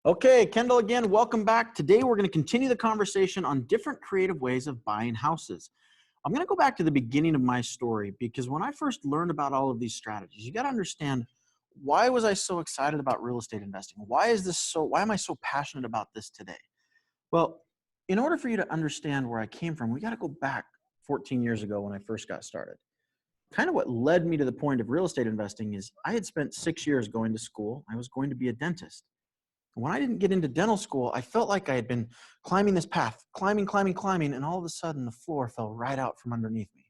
Okay, Kendall again, welcome back. Today we're going to continue the conversation on different creative ways of buying houses. I'm going to go back to the beginning of my story because when I first learned about all of these strategies, you got to understand, why was I so excited about real estate investing? Why am I so passionate about this today? Well, in order for you to understand where I came from, we got to go back 14 years ago when I first got started. Kind of what led me to the point of real estate investing is I had spent 6 years going to school. I was going to be a dentist. When I didn't get into dental school, I felt like I had been climbing this path, climbing, and all of a sudden the floor fell right out from underneath me.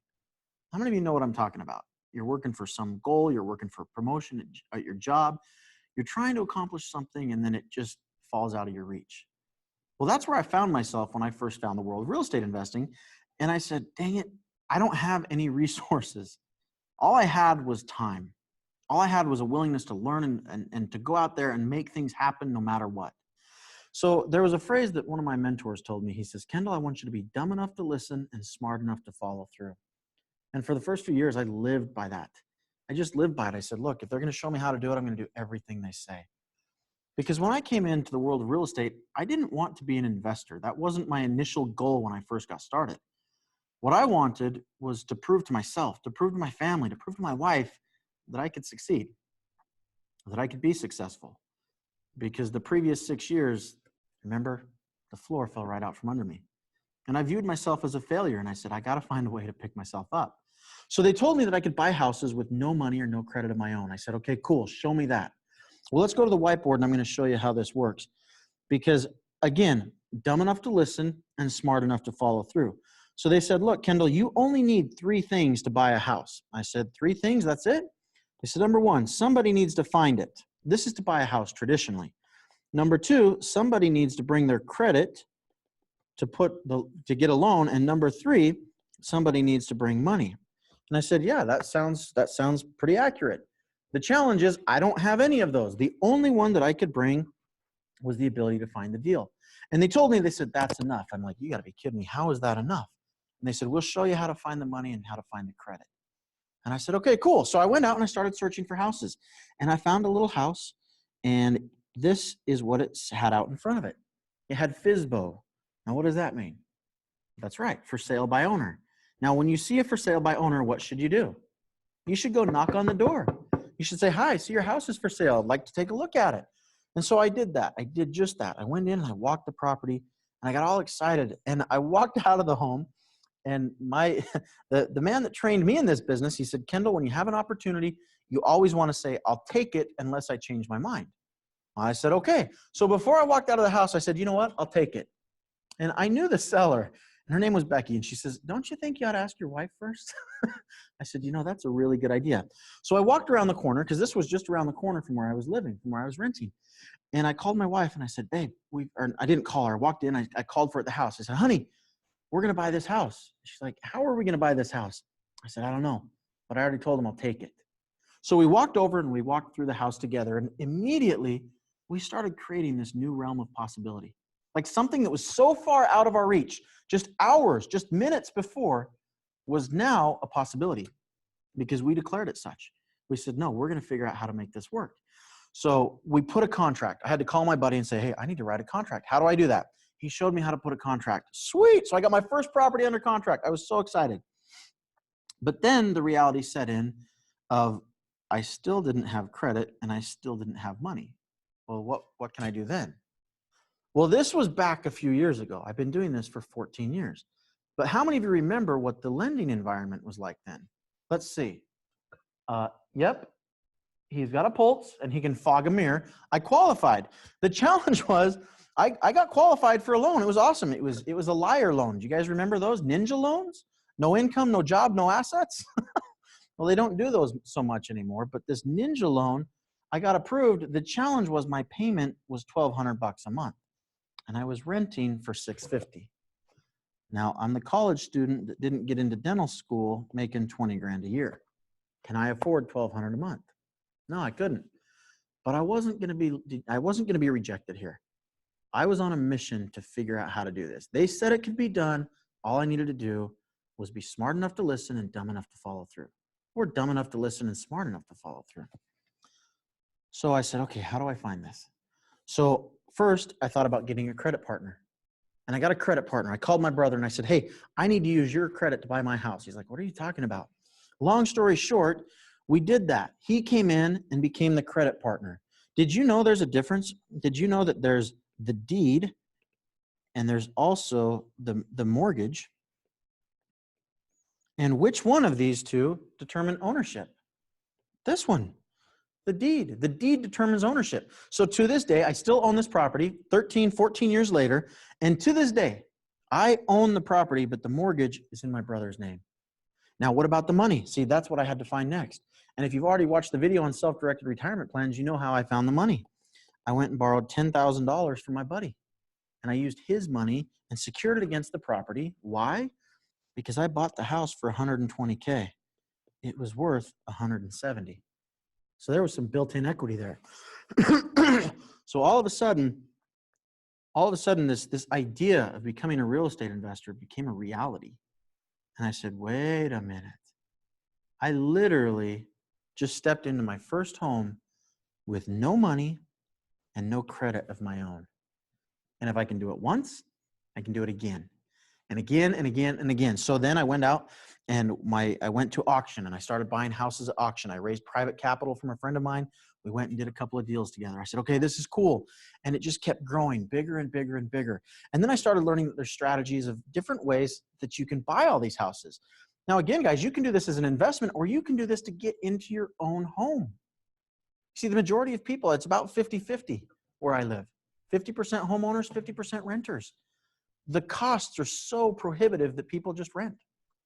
How many of you know what I'm talking about? You're working for some goal, you're working for promotion at your job, you're trying to accomplish something, and then it just falls out of your reach. Well, that's where I found myself when I first found the world of real estate investing. And I said, dang it, I don't have any resources. All I had was time. All I had was a willingness to learn and to go out there and make things happen no matter what. So there was a phrase that one of my mentors told me. He says, Kendall, I want you to be dumb enough to listen and smart enough to follow through. And for the first few years, I lived by that. I just lived by it. I said, look, if they're going to show me how to do it, I'm going to do everything they say. Because when I came into the world of real estate, I didn't want to be an investor. That wasn't my initial goal when I first got started. What I wanted was to prove to myself, to prove to my family, to prove to my wife that I could succeed, that I could be successful. Because the previous 6 years, remember, the floor fell right out from under me. And I viewed myself as a failure. And I said, I got to find a way to pick myself up. So they told me that I could buy houses with no money or no credit of my own. I said, okay, cool. Show me that. Well, let's go to the whiteboard and I'm going to show you how this works. Because again, dumb enough to listen and smart enough to follow through. So they said, look, Kendall, you only need 3 things to buy a house. I said, 3 things, that's it? They said, number 1, somebody needs to find it. This is to buy a house traditionally. Number 2, somebody needs to bring their credit to get a loan. And number 3, somebody needs to bring money. And I said, yeah, that sounds pretty accurate. The challenge is I don't have any of those. The only one that I could bring was the ability to find the deal. And they told me, they said, that's enough. I'm like, you got to be kidding me. How is that enough? And they said, we'll show you how to find the money and how to find the credit. And I said, okay, cool. So I went out and I started searching for houses. And I found a little house. And this is what it had out in front of it. It had FSBO. Now, what does that mean? That's right, for sale by owner. Now, when you see a for sale by owner, what should you do? You should go knock on the door. You should say, hi, see your house is for sale. I'd like to take a look at it. And so I did that. I did just that. I went in and I walked the property and I got all excited. And I walked out of the home. And the man that trained me in this business, he said, Kendall, when you have an opportunity, you always want to say, I'll take it unless I change my mind. I said, okay. So before I walked out of the house, I said, you know what? I'll take it. And I knew the seller, and her name was Becky. And she says, don't you think you ought to ask your wife first? I said, you know, that's a really good idea. So I walked around the corner because this was just around the corner from where I was living, from where I was renting. And I called my wife and I said, babe, I didn't call her. I walked in, I called for her at the house. I said, honey, we're going to buy this house. She's like, how are we going to buy this house? I said, I don't know, but I already told him I'll take it. So we walked over and we walked through the house together, and immediately we started creating this new realm of possibility. Like something that was so far out of our reach, just hours, just minutes before, was now a possibility because we declared it such. We said, no, we're going to figure out how to make this work. So we put a contract. I had to call my buddy and say, hey, I need to write a contract. How do I do that? He showed me how to put a contract. Sweet. So I got my first property under contract. I was so excited. But then the reality set in of I still didn't have credit and I still didn't have money. Well, what can I do then? Well, this was back a few years ago. I've been doing this for 14 years. But how many of you remember what the lending environment was like then? Let's see. Yep. He's got a pulse and he can fog a mirror. I qualified. The challenge was I got qualified for a loan. It was awesome. It was a liar loan. Do you guys remember those? Ninja loans? No income, no job, no assets? Well, they don't do those so much anymore. But this Ninja loan, I got approved. The challenge was my payment was $1,200 a month. And I was renting for $650. Now, I'm the college student that didn't get into dental school making 20 grand a year. Can I afford $1,200 a month? No, I couldn't. But I wasn't going to be rejected here. I was on a mission to figure out how to do this. They said it could be done. All I needed to do was be smart enough to listen and dumb enough to follow through. Or dumb enough to listen and smart enough to follow through. So I said, okay, how do I find this? So First, I thought about getting a credit partner. And I got a credit partner. I called my brother and I said, hey, I need to use your credit to buy my house. He's like, what are you talking about? Long story short, we did that. He came in and became the credit partner. Did you know there's a difference? Did you know that there's the deed and there's also the mortgage? And which one of these two determine ownership? This one, the deed. The deed determines ownership. So to this day, I still own this property 13, 14 years later. And to this day, I own the property, but the mortgage is in my brother's name. Now, what about the money? See, that's what I had to find next. And if you've already watched the video on self-directed retirement plans, you know how I found the money. I went and borrowed $10,000 from my buddy. And I used his money and secured it against the property. Why? Because I bought the house for $120K. It was worth $170. So there was some built-in equity there. So all of a sudden, this idea of becoming a real estate investor became a reality. And I said, wait a minute. I literally just stepped into my first home with no money and no credit of my own. And if I can do it once, I can do it again and again and again and again. So then I went out and I went to auction and I started buying houses at auction. I raised private capital from a friend of mine. We went and did a couple of deals together. I said, okay, this is cool. And it just kept growing bigger and bigger and bigger. And then I started learning that there's strategies of different ways that you can buy all these houses. Now, again, guys, you can do this as an investment or you can do this to get into your own home. See, the majority of people, it's about 50-50 where I live. 50% homeowners, 50% renters. The costs are so prohibitive that people just rent.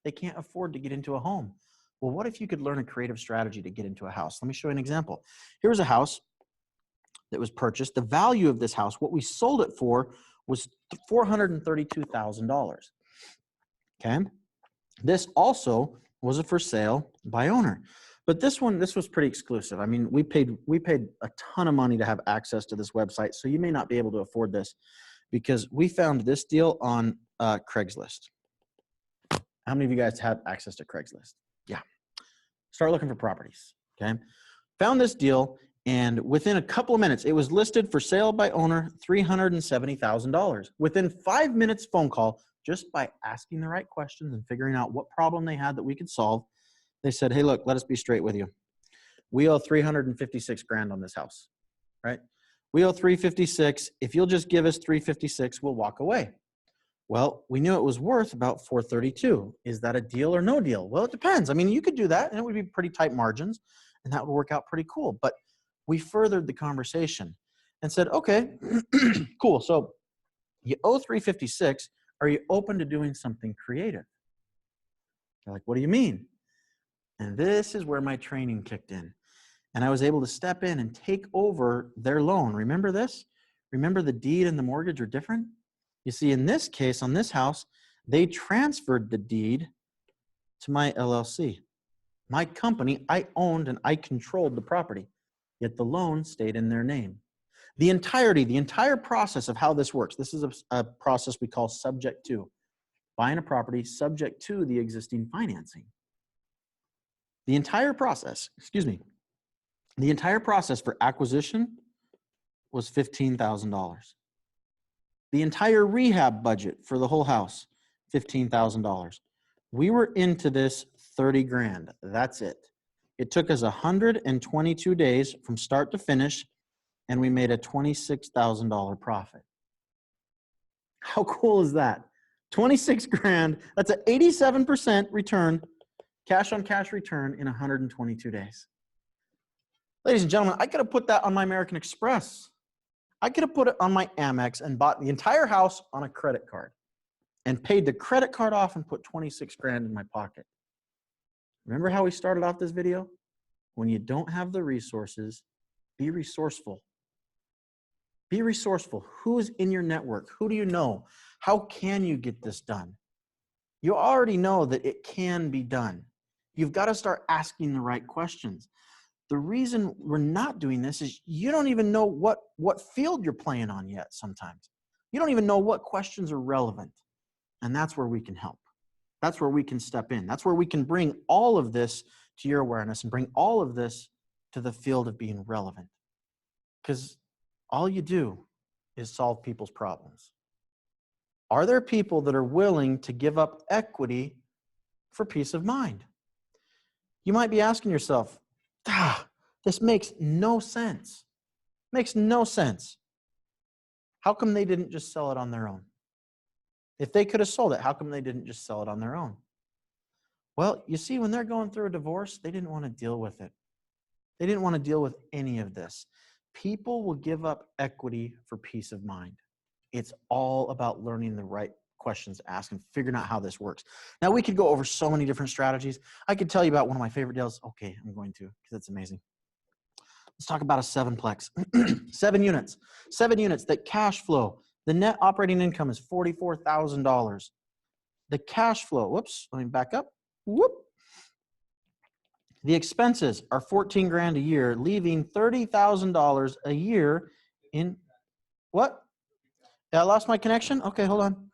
They can't afford to get into a home. Well, what if you could learn a creative strategy to get into a house? Let me show you an example. Here's a house that was purchased. The value of this house, what we sold it for, was $432,000. Okay. This also was a for sale by owner. But this was pretty exclusive. I mean, we paid a ton of money to have access to this website. So you may not be able to afford this because we found this deal on Craigslist. How many of you guys have access to Craigslist? Yeah. Start looking for properties. Okay. Found this deal. And within a couple of minutes, it was listed for sale by owner, $370,000. Within 5 minutes phone call, just by asking the right questions and figuring out what problem they had that we could solve, they said, hey, look, let us be straight with you. We owe $356,000 on this house, right? We owe $356,000. If you'll just give us $356,000, we'll walk away. Well, we knew it was worth about $432,000. Is that a deal or no deal? Well, it depends. I mean, you could do that and it would be pretty tight margins and that would work out pretty cool. But we furthered the conversation and said, okay, cool. So you owe $356,000. Are you open to doing something creative? They're like, what do you mean? And this is where my training kicked in. And I was able to step in and take over their loan. Remember this? Remember the deed and the mortgage are different? You see, in this case, on this house, they transferred the deed to my LLC. My company, I owned and I controlled the property, yet the loan stayed in their name. The entire process of how this works, this is a process we call subject to. Buying a property subject to the existing financing. The entire process for acquisition was $15,000. The entire rehab budget for the whole house, $15,000. We were into this 30 grand. That's it. It took us 122 days from start to finish, and we made a $26,000 profit. How cool is that? 26 grand. That's an 87% return, cash on cash return in 122 days. Ladies and gentlemen, I could have put that on my American Express. I could have put it on my Amex and bought the entire house on a credit card and paid the credit card off and put 26 grand in my pocket. Remember how we started off this video? When you don't have the resources, be resourceful. Be resourceful. Who is in your network? Who do you know? How can you get this done? You already know that it can be done. You've got to start asking the right questions. The reason we're not doing this is you don't even know what field you're playing on yet sometimes. You don't even know what questions are relevant. And that's where we can help. That's where we can step in. That's where we can bring all of this to your awareness and bring all of this to the field of being relevant. Because all you do is solve people's problems. Are there people that are willing to give up equity for peace of mind? You might be asking yourself, this makes no sense. Makes no sense. How come they didn't just sell it on their own? If they could have sold it, how come they didn't just sell it on their own? Well, you see, when they're going through a divorce, they didn't want to deal with it. They didn't want to deal with any of this. People will give up equity for peace of mind. It's all about learning the right questions to ask and figuring out how this works. Now, we could go over so many different strategies. I could tell you about one of my favorite deals. Okay, I'm going to, because it's amazing. Let's talk about a 7-plex. 7 units. 7 units that cash flow. The net operating income is $44,000. The cash flow, whoops, let me back up. Whoop. The expenses are $14,000 a year, leaving $30,000 a year in what? I lost my connection? Okay, hold on.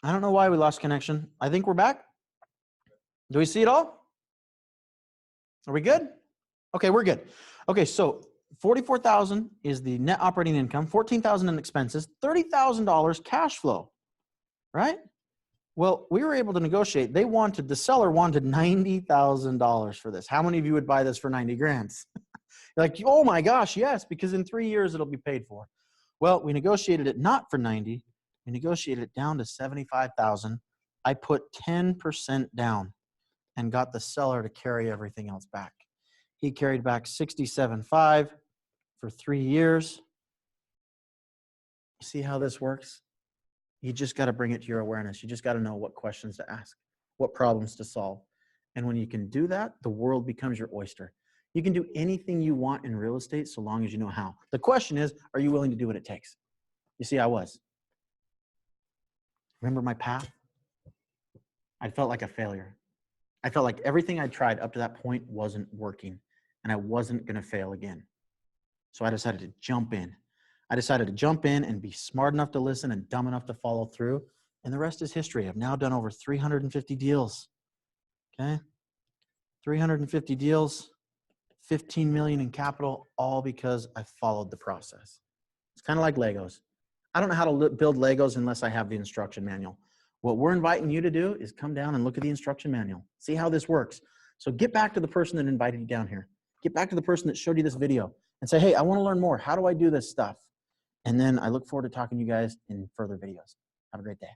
I don't know why we lost connection. I think we're back. Do we see it all? Are we good? Okay, we're good. Okay, so $44,000 is the net operating income, $14,000 in expenses, $30,000 cash flow, right? Well, we were able to negotiate. The seller wanted $90,000 for this. How many of you would buy this for 90 grand? You're like, oh my gosh, yes, because in 3 years it'll be paid for. Well, we negotiated it not for 90. We negotiated it down to 75,000. I put 10% down and got the seller to carry everything else back. He carried back 67.5 for 3 years. See how this works? You just got to bring it to your awareness. You just got to know what questions to ask, what problems to solve. And when you can do that, the world becomes your oyster. You can do anything you want in real estate so long as you know how. The question is, are you willing to do what it takes? You see, I was. Remember my path? I felt like a failure. I felt like everything I tried up to that point wasn't working, and I wasn't going to fail again. So I decided to jump in. I decided to jump in and be smart enough to listen and dumb enough to follow through. And the rest is history. I've now done over 350 deals. Okay? 350 deals, 15 million in capital, all because I followed the process. It's kind of like Legos. I don't know how to build Legos unless I have the instruction manual. What we're inviting you to do is come down and look at the instruction manual. See how this works. So get back to the person that invited you down here. Get back to the person that showed you this video and say, hey, I want to learn more. How do I do this stuff? And then I look forward to talking to you guys in further videos. Have a great day.